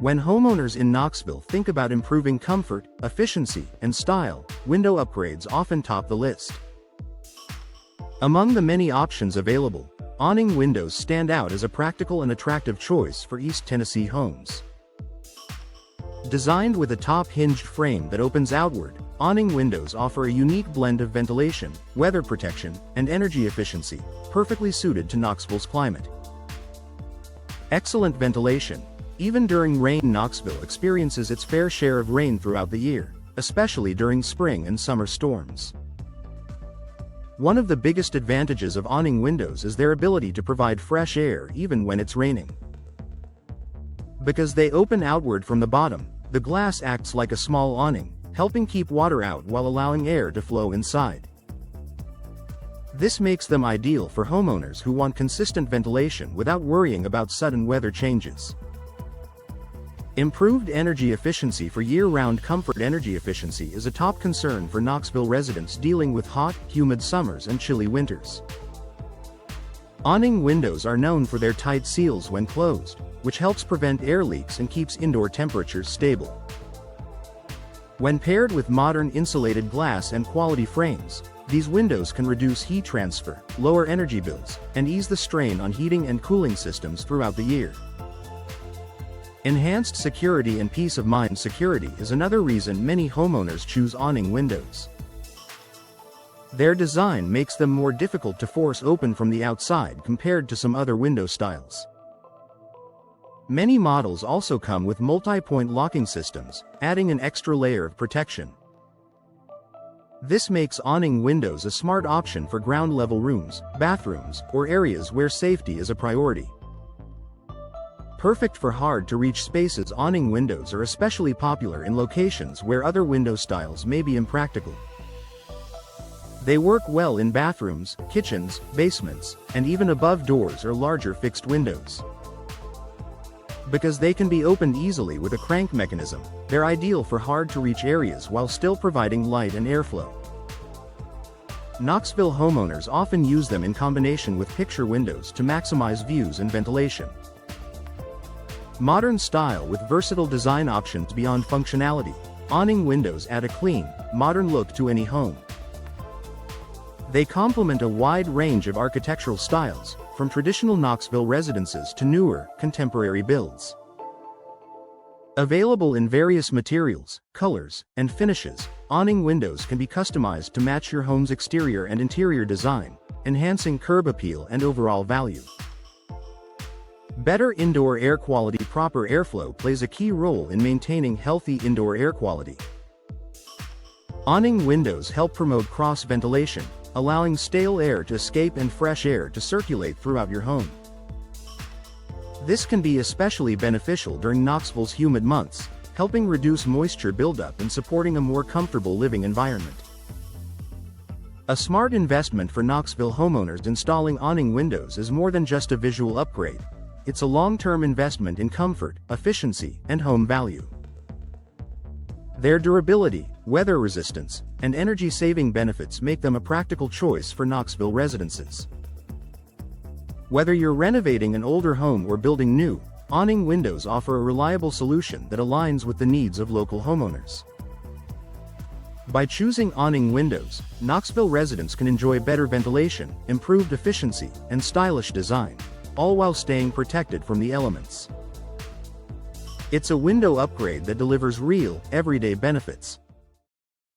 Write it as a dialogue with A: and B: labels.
A: When homeowners in Knoxville think about improving comfort, efficiency, and style, window upgrades often top the list. Among the many options available, awning windows stand out as a practical and attractive choice for East Tennessee homes. Designed with a top-hinged frame that opens outward, awning windows offer a unique blend of ventilation, weather protection, and energy efficiency, perfectly suited to Knoxville's climate. Excellent ventilation. Even during rain, Knoxville experiences its fair share of rain throughout the year, especially during spring and summer storms. One of the biggest advantages of awning windows is their ability to provide fresh air even when it's raining. Because they open outward from the bottom, the glass acts like a small awning, helping keep water out while allowing air to flow inside. This makes them ideal for homeowners who want consistent ventilation without worrying about sudden weather changes. Improved energy efficiency. For year-round comfort, energy efficiency is a top concern for Knoxville residents dealing with hot, humid summers and chilly winters. Awning windows are known for their tight seals when closed, which helps prevent air leaks and keeps indoor temperatures stable. When paired with modern insulated glass and quality frames, these windows can reduce heat transfer, lower energy bills, and ease the strain on heating and cooling systems throughout the year. Enhanced security and peace of mind. Security is another reason many homeowners choose awning windows. Their design makes them more difficult to force open from the outside compared to some other window styles. Many models also come with multi-point locking systems, adding an extra layer of protection. This makes awning windows a smart option for ground-level rooms, bathrooms, or areas where safety is a priority. Perfect for hard-to-reach spaces, awning windows are especially popular in locations where other window styles may be impractical. They work well in bathrooms, kitchens, basements, and even above doors or larger fixed windows. Because they can be opened easily with a crank mechanism, they're ideal for hard-to-reach areas while still providing light and airflow. Knoxville homeowners often use them in combination with picture windows to maximize views and ventilation. Modern style with versatile design options. Beyond functionality, awning windows add a clean, modern look to any home. They complement a wide range of architectural styles, from traditional Knoxville residences to newer, contemporary builds. Available in various materials, colors, and finishes, awning windows can be customized to match your home's exterior and interior design, enhancing curb appeal and overall value. Better indoor air quality. Proper airflow plays a key role in maintaining healthy indoor air quality. Awning windows help promote cross-ventilation, allowing stale air to escape and fresh air to circulate throughout your home. This can be especially beneficial during Knoxville's humid months, helping reduce moisture buildup and supporting a more comfortable living environment. A smart investment for Knoxville homeowners. Installing awning windows is more than just a visual upgrade. It's a long-term investment in comfort, efficiency, and home value. Their durability, weather resistance, and energy-saving benefits make them a practical choice for Knoxville residences. Whether you're renovating an older home or building new, awning windows offer a reliable solution that aligns with the needs of local homeowners. By choosing awning windows, Knoxville residents can enjoy better ventilation, improved efficiency, and stylish design, all while staying protected from the elements. It's a window upgrade that delivers real, everyday benefits.